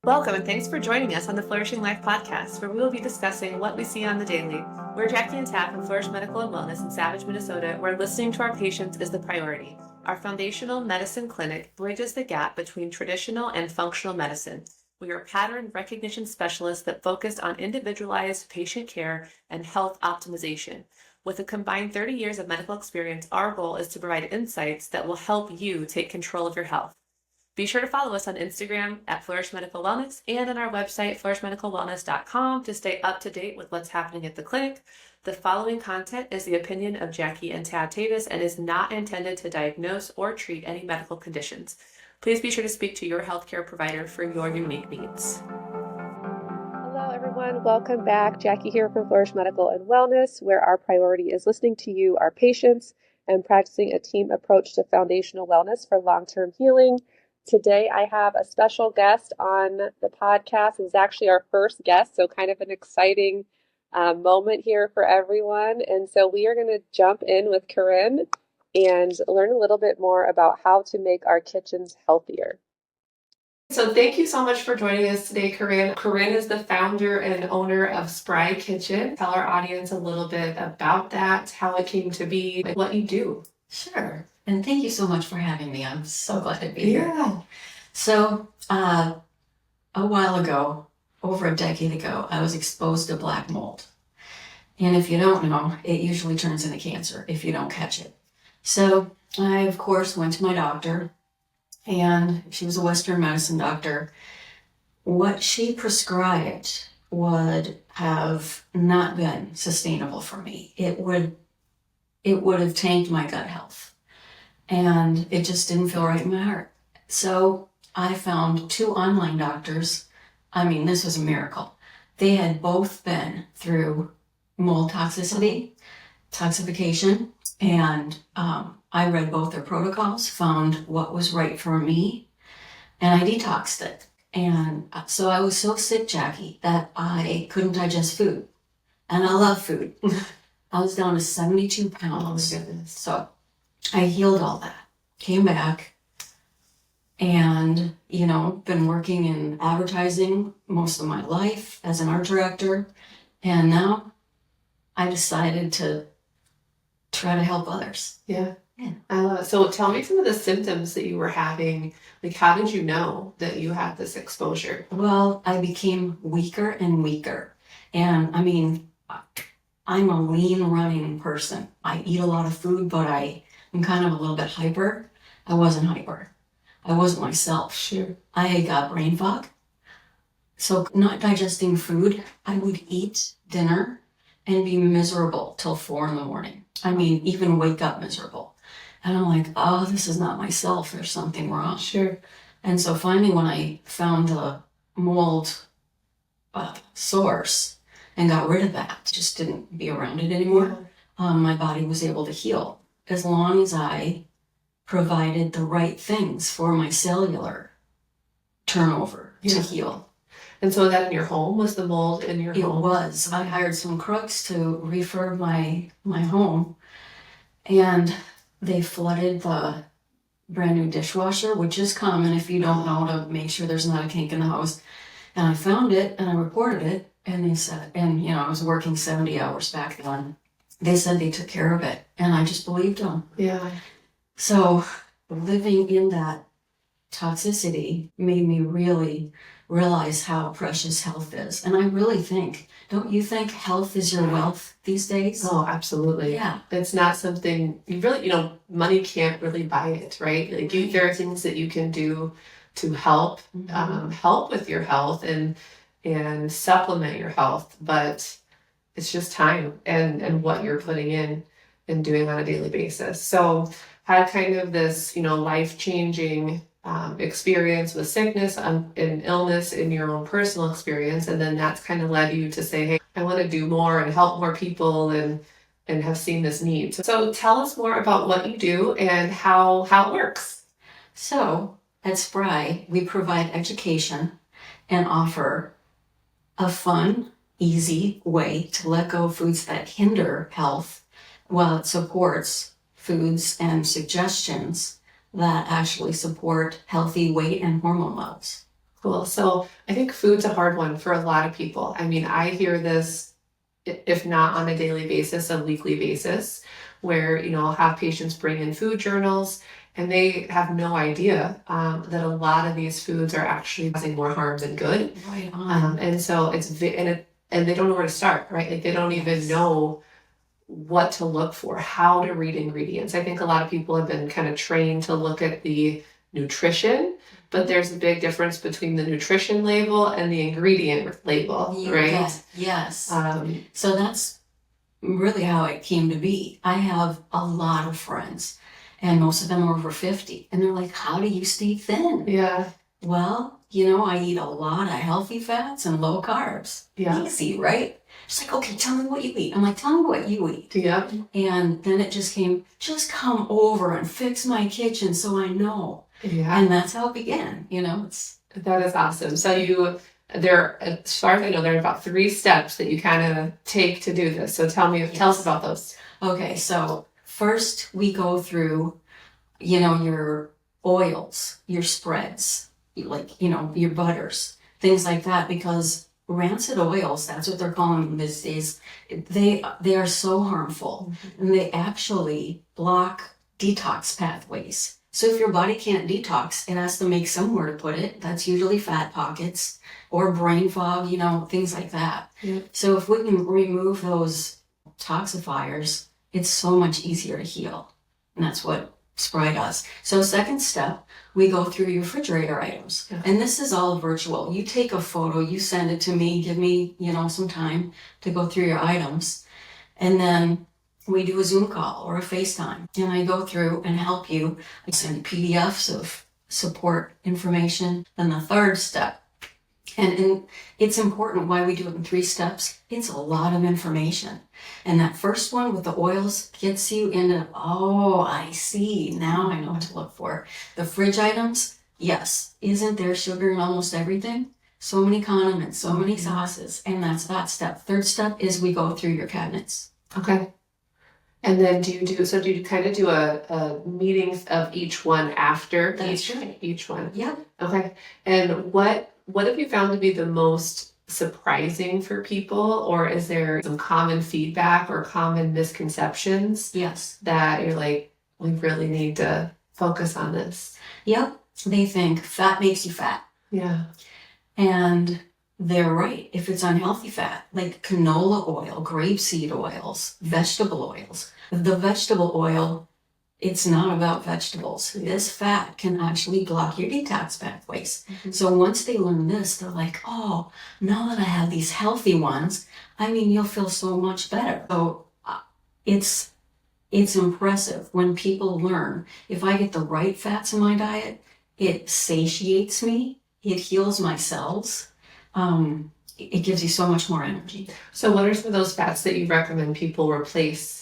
Welcome and thanks for joining us on the Flourishing Life podcast, where we will be discussing what we see on the daily. We're Jackie and Tab from Flourish Medical and Wellness in Savage, Minnesota, where listening to our patients is the priority. Our foundational medicine clinic bridges the gap between traditional and functional medicine. We are pattern recognition specialists that focus on individualized patient care and health optimization. With a combined 30 years of medical experience, our goal is to provide insights that will help you take control of your health. Be sure to follow us on Instagram at Flourish Medical Wellness and on our website, flourishmedicalwellness.com, to stay up to date with what's happening at the clinic. The following content is the opinion of Jackie and Tad Tewes and is not intended to diagnose or treat any medical conditions. Please be sure to speak to your healthcare provider for your unique needs. Hello, everyone. Welcome back. Jackie here from Flourish Medical and Wellness, where our priority is listening to you, our patients, and practicing a team approach to foundational wellness for long-term healing. Today, I have a special guest on the podcast. It's actually our first guest, so kind of an exciting moment here for everyone. And so we are going to jump in with Corinne and learn a little bit more about how to make our kitchens healthier. So thank you so much for joining us today, Corinne. Corinne is the founder and owner of Spry Kitchen. Tell our audience a little bit about that, how it came to be, and what you do. Sure. And thank you so much for having me. I'm so glad to be here. Yeah. So, a while ago, over a decade ago, I was exposed to black mold. And if you don't know, it usually turns into cancer if you don't catch it. So I, of course, went to my doctor, and she was a Western medicine doctor. What she prescribed would have not been sustainable for me. It would have tanked my gut health. And it just didn't feel right in my heart. So I found 2 online doctors. I mean, this was a miracle. They had both been through mold toxicity, toxification, and I read both their protocols, found what was right for me, and I detoxed it. And so I was so sick, Jackie, that I couldn't digest food. And I love food. I was down to 72 pounds. Oh, my goodness. So I healed all that, came back, and, been working in advertising most of my life as an art director. And now I decided to try to help others. Yeah. I love it. So tell me some of the symptoms that you were having. Like, how did you know that you had this exposure? Well, I became weaker and weaker. And I mean, I'm a lean running person. I eat a lot of food, but I'm kind of a little bit hyper. I wasn't hyper. I wasn't myself. Sure. I got brain fog. So not digesting food, I would eat dinner and be miserable till 4 a.m. I mean, even wake up miserable. And I'm like, oh, this is not myself. There's something wrong. Sure. And so finally, when I found the mold source and got rid of that, just didn't be around it anymore, my body was able to heal. As long as I provided the right things for my cellular turnover to heal. And so that in your home? Was the mold in your home? It was. I hired some crooks to refurb my home, and they flooded the brand new dishwasher, which is common if you don't know to make sure there's not a kink in the house. And I found it and I reported it, and they said, and I was working 70 hours back then. They said they took care of it, and I just believed them. Yeah. So living in that toxicity made me really realize how precious health is. And I really think, don't you think health is your wealth these days? Oh, absolutely. Yeah. It's not something you really, money can't really buy it, right? Like there are things that you can do to help, help with your health and supplement your health, but it's just time and what you're putting in and doing on a daily basis. So had kind of this, life-changing experience with sickness and illness in your own personal experience. And then that's kind of led you to say, hey, I want to do more and help more people and have seen this need. So tell us more about what you do and how it works. So at Spry, we provide education and offer a fun, easy way to let go of foods that hinder health while it supports foods and suggestions that actually support healthy weight and hormone levels. Cool. So I think food's a hard one for a lot of people. I mean, I hear this, if not on a daily basis, a weekly basis, where, I'll have patients bring in food journals and they have no idea that a lot of these foods are actually causing more harm than good. Right on. And so and they don't know where to start, right? Like they don't even know what to look for, how to read ingredients. I think a lot of people have been kind of trained to look at the nutrition, but there's a big difference between the nutrition label and the ingredient label, right? Yes. So that's really how it came to be. I have a lot of friends, and most of them are over 50, and they're like, how do you stay thin? Yeah. Well, I eat a lot of healthy fats and low carbs. Yeah. Easy, right? She's like, okay, tell me what you eat. I'm like, tell me what you eat. Yeah. And then it just came, just come over and fix my kitchen so I know. Yeah. And that's how it began, That is awesome. So as far as I know, there are about 3 steps that you kind of take to do this. So tell us about those. Okay, so first we go through, your oils, your spreads, your butters, things like that, because rancid oils, that's what they're calling them these days, they are so harmful, and they actually block detox pathways. So if your body can't detox, it has to make somewhere to put it. That's usually fat pockets or brain fog, things like that. Yeah. So if we can remove those toxifiers, it's so much easier to heal. And that's what Spry does. So second step, we go through your refrigerator items. Yeah. And this is all virtual. You take a photo, you send it to me, give me, some time to go through your items. And then we do a Zoom call or a FaceTime. And I go through and help you. I send PDFs of support information. Then the third step, and it's important why we do it in 3 steps. It's a lot of information. And that first one with the oils gets you into, oh, I see. Now I know what to look for. The fridge items, yes. Isn't there sugar in almost everything? So many condiments, so many sauces. And that's that step. Third step is we go through your cabinets. Okay. And then do you kind of do a meeting of each one after each one? Yeah. Okay. And what have you found to be the most surprising for people, or is there some common feedback or common misconceptions? Yes. That you're like, we really need to focus on this. Yep. They think fat makes you fat. Yeah. And they're right. If it's unhealthy fat, like canola oil, grapeseed oils, vegetable oils, the vegetable oil, it's not about vegetables. This fat can actually block your detox pathways. So once they learn this, they're like, oh, now that I have these healthy ones, you'll feel so much better. So it's impressive when people learn, if I get the right fats in my diet, it satiates me, it heals my cells. It gives you so much more energy. So what are some of those fats that you recommend people replace?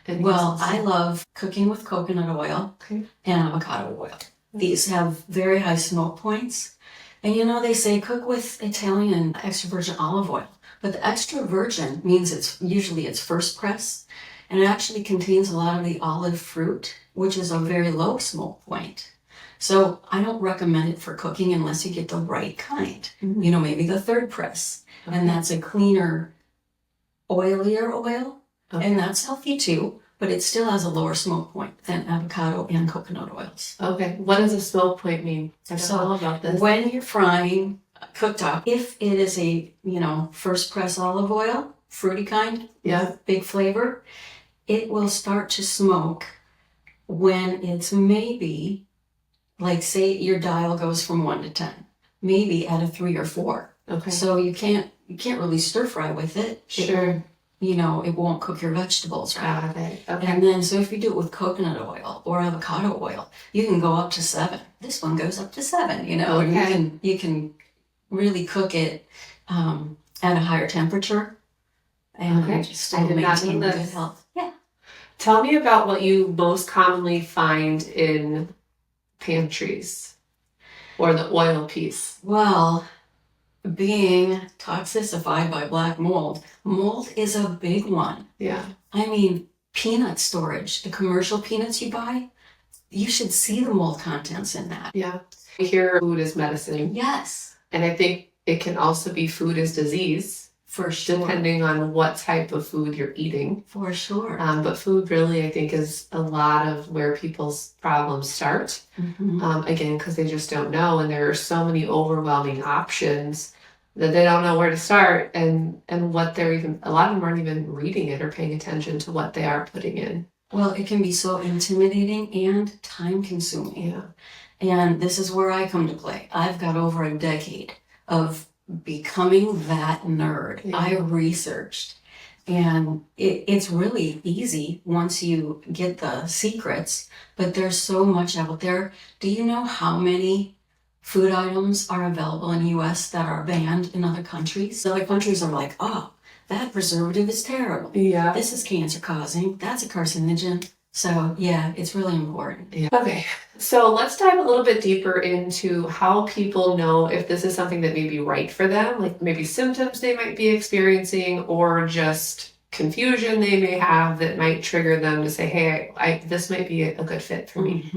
Well, I love cooking with coconut oil and avocado oil. These have very high smoke points. And they say cook with Italian extra virgin olive oil. But the extra virgin means it's first press. And it actually contains a lot of the olive fruit, which is a very low smoke point. So I don't recommend it for cooking unless you get the right kind. Maybe the third press. Okay. And that's a cleaner, oilier oil. Okay. And that's healthy too, but it still has a lower smoke point than avocado and coconut oils. Okay. What does a smoke point mean? I don't know about this. When you're frying cooked up, if it is a, first press olive oil, fruity kind, big flavor, it will start to smoke when it's maybe, like say your dial goes from 1 to 10, maybe at a 3 or 4. Okay. So you can't really stir fry with it. Sure. It won't cook your vegetables, right? Got it. Okay. And then, so if you do it with coconut oil or avocado oil, you can go up to 7. This one goes up to 7, Okay. And you can really cook it at a higher temperature and still maintain good health. Yeah. Tell me about what you most commonly find in pantries or the oil piece. Well, being toxified by black mold is a big one. Yeah. Peanut storage, the commercial peanuts you buy, you should see the mold contents in that. Yeah. We hear food is medicine. Yes. And I think it can also be food is disease. For sure. Depending on what type of food you're eating. For sure. But food really, I think, is a lot of where people's problems start. Again, because they just don't know. And there are so many overwhelming options that they don't know where to start and what they're even, a lot of them aren't even reading it or paying attention to what they are putting in. Well, it can be so intimidating and time consuming. Yeah. And this is where I come to play. I've got over a decade of becoming that nerd. Yeah. I researched, and it's really easy once you get the secrets, but there's so much out there. Do you know how many food items are available in the US that are banned in other countries? Other countries are like, oh, that preservative is terrible. Yeah. This is cancer causing. That's a carcinogen. So yeah, it's really important. Yeah. Okay, so let's dive a little bit deeper into how people know if this is something that may be right for them, like maybe symptoms they might be experiencing or just confusion they may have that might trigger them to say, hey, this might be a good fit for me.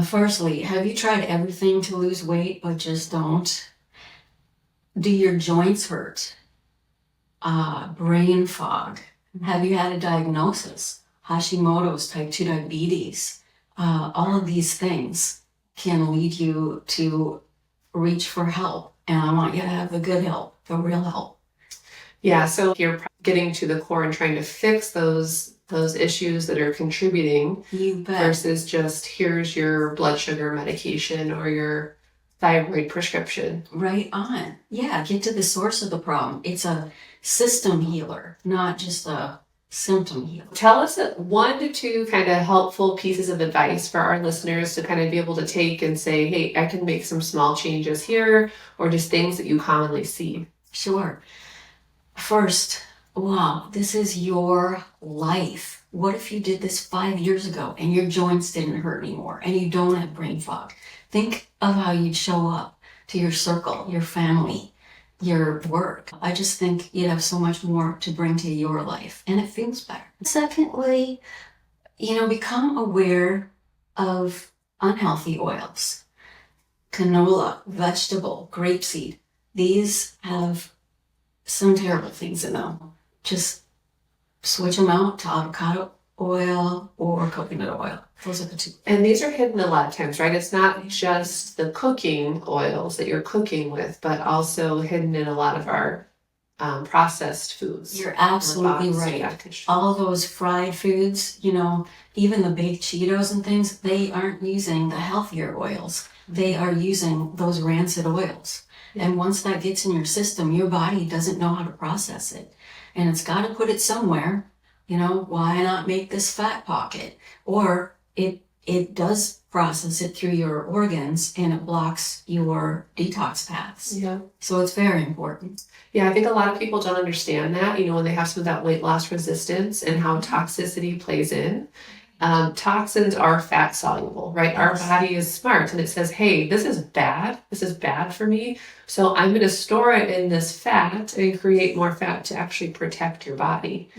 Firstly, have you tried everything to lose weight but just don't? Do your joints hurt? Brain fog? Have you had a diagnosis? Hashimoto's, type 2 diabetes, all of these things can lead you to reach for help. And I want you to have the good help, the real help. Yeah, so you're getting to the core and trying to fix those issues that are contributing versus just here's your blood sugar medication or your thyroid prescription. Right on. Yeah, get to the source of the problem. It's a system healer, not just a symptom healer. Tell us 1 to 2 kind of helpful pieces of advice for our listeners to kind of be able to take and say, hey, I can make some small changes here, or just things that you commonly see. Sure. First, wow, this is your life. What if you did this 5 years ago and your joints didn't hurt anymore and you don't have brain fog? Think of how you'd show up to your circle, your family, your work. I just think you'd have so much more to bring to your life and it feels better. Secondly, become aware of unhealthy oils. Canola, vegetable, grapeseed. These have some terrible things in them. Just switch them out to avocado oil or coconut oil. Those are the 2. And these are hidden a lot of times, right? It's not just the cooking oils that you're cooking with, but also hidden in a lot of our processed foods. You're absolutely right. All those fried foods, even the baked Cheetos and things, they aren't using the healthier oils. They are using those rancid oils. And once that gets in your system, your body doesn't know how to process it. And it's got to put it somewhere. Why not make this fat pocket? Or it does process it through your organs and it blocks your detox paths. Yeah. So it's very important. Yeah, I think a lot of people don't understand that, when they have some of that weight loss resistance and how toxicity plays in. Toxins are fat soluble, right? Yes. Our body is smart and it says, hey, this is bad. This is bad for me. So I'm going to store it in this fat and create more fat to actually protect your body.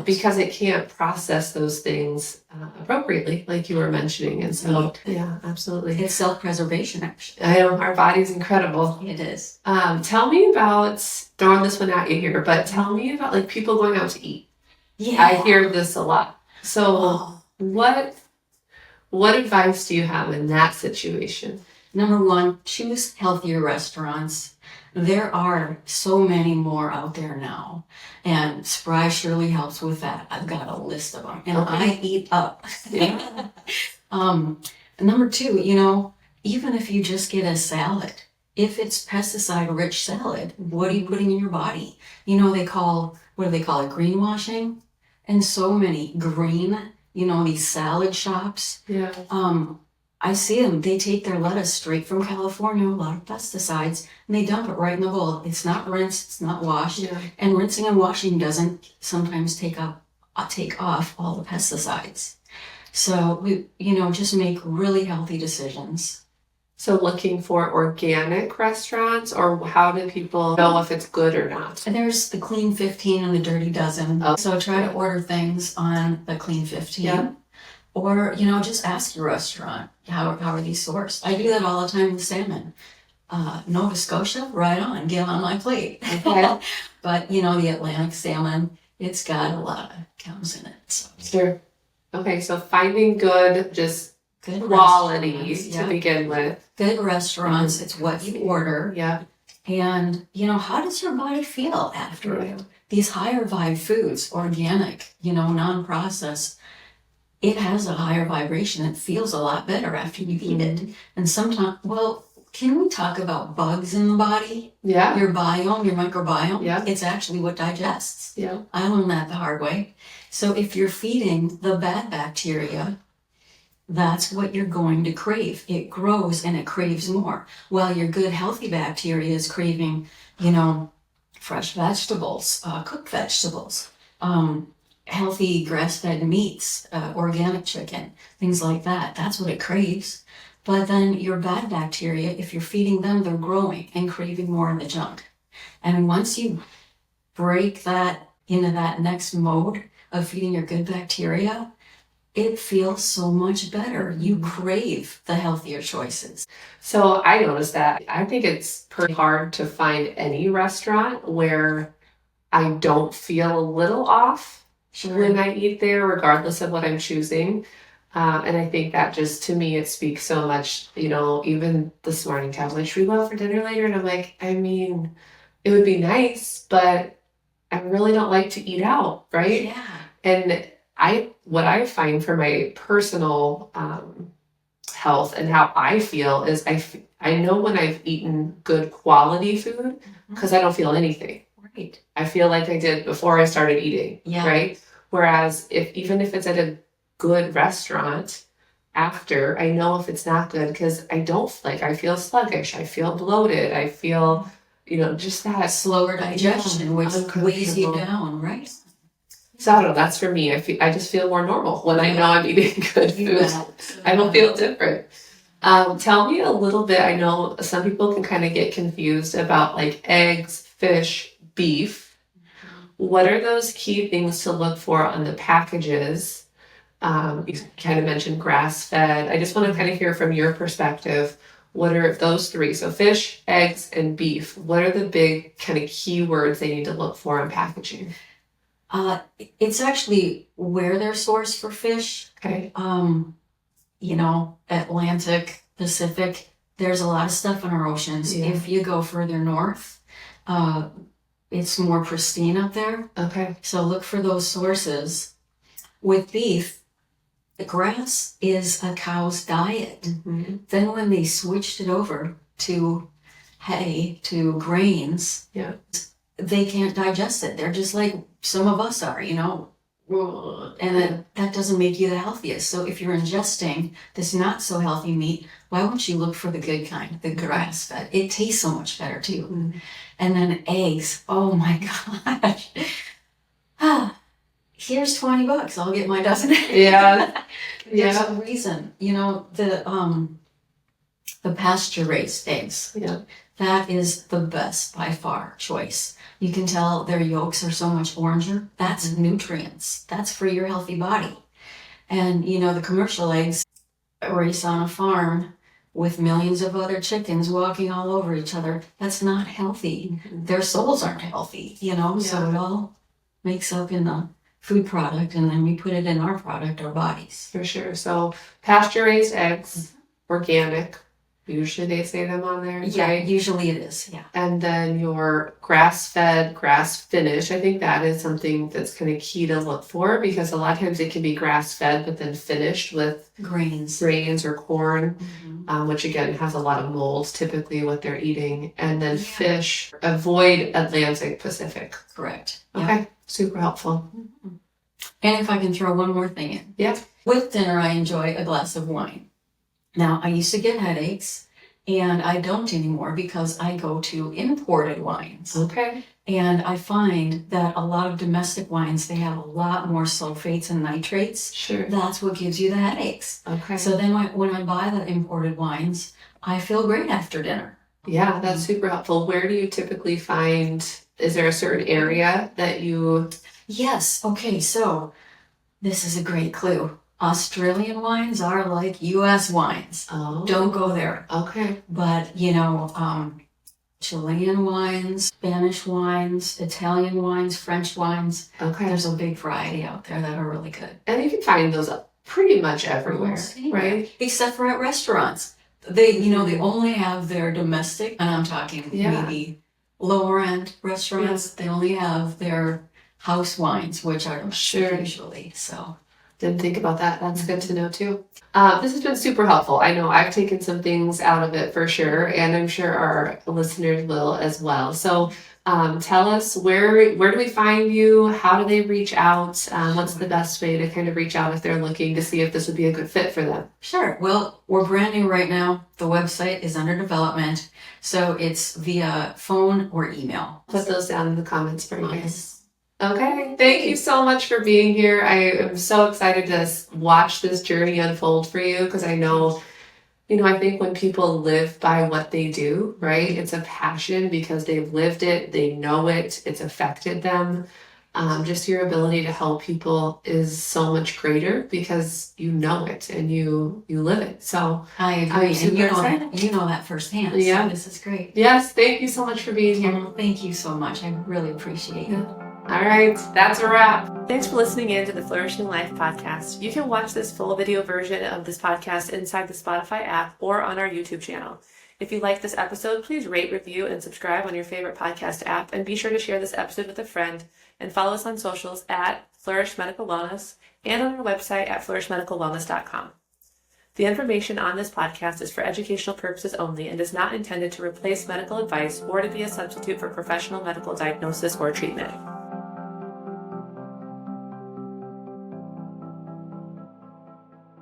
Because it can't process those things appropriately, like you were mentioning. And so, yeah, absolutely. It's self-preservation, actually. I know, our body's incredible. It is. Tell me about, throwing this one at you here, but tell me about people going out to eat. Yeah. I hear this a lot. So what advice do you have in that situation? Number 1, choose healthier restaurants. There are so many more out there now, and Spry surely helps with that. I've got a list of them, and I eat up. Yeah. Number 2, even if you just get a salad, if it's pesticide-rich salad, what are you putting in your body? What do they call it, greenwashing? And so many green, these salad shops. Yeah. I see them. They take their lettuce straight from California, a lot of pesticides, and they dump it right in the bowl. It's not rinsed, it's not washed. Yeah. And rinsing and washing doesn't sometimes take off all the pesticides. So we, just make really healthy decisions. So looking for organic restaurants, or how do people know if it's good or not? And there's the Clean 15 and the Dirty Dozen. Oh. So try to order things on the Clean 15. Yeah. Or, just ask your restaurant, how are these sourced? I do that all the time with salmon. Nova Scotia, right on, get on my plate. Okay. But, the Atlantic salmon, it's got a lot of chems in it. So. Sure. Okay, so finding good, just Good quality restaurants, to begin with. Good restaurants, it's what you order. Yeah. And, how does your body feel after it? These higher vibe foods, organic, non-processed, it has a higher vibration. It feels a lot better after you eat it. And sometimes, can we talk about bugs in the body? Yeah. Your biome, your microbiome? Yeah. It's actually what digests. Yeah. I learned that the hard way. So if you're feeding the bad bacteria, that's what you're going to crave. It grows and it craves more. While your good, healthy bacteria is craving, fresh vegetables, cooked vegetables, healthy grass-fed meats, organic chicken, things like that. That's what it craves. But then your bad bacteria, if you're feeding them, they're growing and craving more of the junk. And once you break that into that next mode of feeding your good bacteria, it feels so much better. You crave the healthier choices. So I noticed that. I think it's pretty hard to find any restaurant where I don't feel a little off when I eat there, regardless of what I'm choosing. And I think that just, to me, it speaks so much. Even this morning, Tab was like, should we go out for dinner later? And I'm like, it would be nice, but I really don't like to eat out, right? Yeah. And what I find for my personal health and how I feel is I know when I've eaten good quality food because I don't feel anything. Right. I feel like I did before I started eating. Yeah. Right. Whereas even if it's at a good restaurant, after, I know if it's not good because I feel sluggish, I feel bloated, I feel, just that slower digestion, which weighs you down, right? So I don't know, that's for me. I just feel more normal when I know I'm eating good food. I don't feel different. Tell me a little bit. I know some people can kind of get confused about like eggs, fish, beef. What are those key things to look for on the packages? You kind of mentioned grass-fed. I just want to kind of hear from your perspective. What are those three? So fish, eggs, and beef. What are the big kind of keywords they need to look for on packaging? It's actually where they're sourced for fish. Okay. Atlantic, Pacific, there's a lot of stuff in our oceans. Yeah. If you go further north, it's more pristine up there. Okay. So look for those sources. With beef, the grass is a cow's diet. Mm-hmm. Then when they switched it over to hay, to grains, they can't digest it. They're just like some of us are, and that doesn't make you the healthiest. So if you're ingesting this not so healthy meat, why won't you look for the good kind, the grass fed? It tastes so much better too. Mm-hmm. And then eggs. Oh my gosh. Here's $20. I'll get my dozen. Yeah. There's a reason. The pasture raised eggs. Yeah. That is the best by far choice. You can tell their yolks are so much oranger. That's nutrients. That's for your healthy body. And, the commercial eggs raised on a farm with millions of other chickens walking all over each other. That's not healthy. Mm-hmm. Their souls aren't healthy, so it all makes up in the food product, and then we put it in our product, our bodies. For sure. So pasture-raised eggs, organic. Usually they say them on there. Yeah, right? Usually it is, yeah. And then your grass-fed, grass-finished. I think that is something that's kind of key to look for because a lot of times it can be grass-fed but then finished with grains or corn, which again has a lot of mold, typically what they're eating. And then fish, avoid Atlantic, Pacific. Correct. Okay, super helpful. Mm-hmm. And if I can throw one more thing in. Yeah. With dinner, I enjoy a glass of wine. Now, I used to get headaches, and I don't anymore because I go to imported wines. Okay. And I find that a lot of domestic wines, they have a lot more sulfates and nitrates. Sure. That's what gives you the headaches. Okay. So then when I buy the imported wines, I feel great after dinner. Yeah, that's super helpful. Where do you typically find, is there a certain area that you... Yes. Okay, so this is a great clue. Australian wines are like U.S. wines. Oh. Don't go there. Okay. But, Chilean wines, Spanish wines, Italian wines, French wines. Okay. There's a big variety out there that are really good. And you can find those pretty much everywhere, Almost anywhere. right? Except for at restaurants. They only have their domestic, and I'm talking maybe lower end restaurants. They only have their house wines, which are domestic usually. So didn't think about that. That's good to know too. This has been super helpful. I know I've taken some things out of it for sure, and I'm sure our listeners will as well. So tell us, where do we find you? How do they reach out? What's the best way to kind of reach out if they're looking to see if this would be a good fit for them? Sure. Well, we're brand new right now. The website is under development, so it's via phone or email. Put those down in the comments for you guys. Yes. Okay, thank you so much for being here. I am so excited to watch this journey unfold for you, because I know, I think when people live by what they do, right, it's a passion because they've lived it, they know it, it's affected them. Just your ability to help people is so much greater because you know it and you live it. So I agree, and you know that firsthand. Yeah, so this is great. Yes, thank you so much for being here. Thank you so much. I really appreciate it. All right, that's a wrap. Thanks for listening in to the Flourishing Life podcast. You can watch this full video version of this podcast inside the Spotify app or on our YouTube channel. If you like this episode, please rate, review, and subscribe on your favorite podcast app, and be sure to share this episode with a friend, and follow us on socials at Flourish Medical Wellness and on our website at flourishmedicalwellness.com. The information on this podcast is for educational purposes only and is not intended to replace medical advice or to be a substitute for professional medical diagnosis or treatment.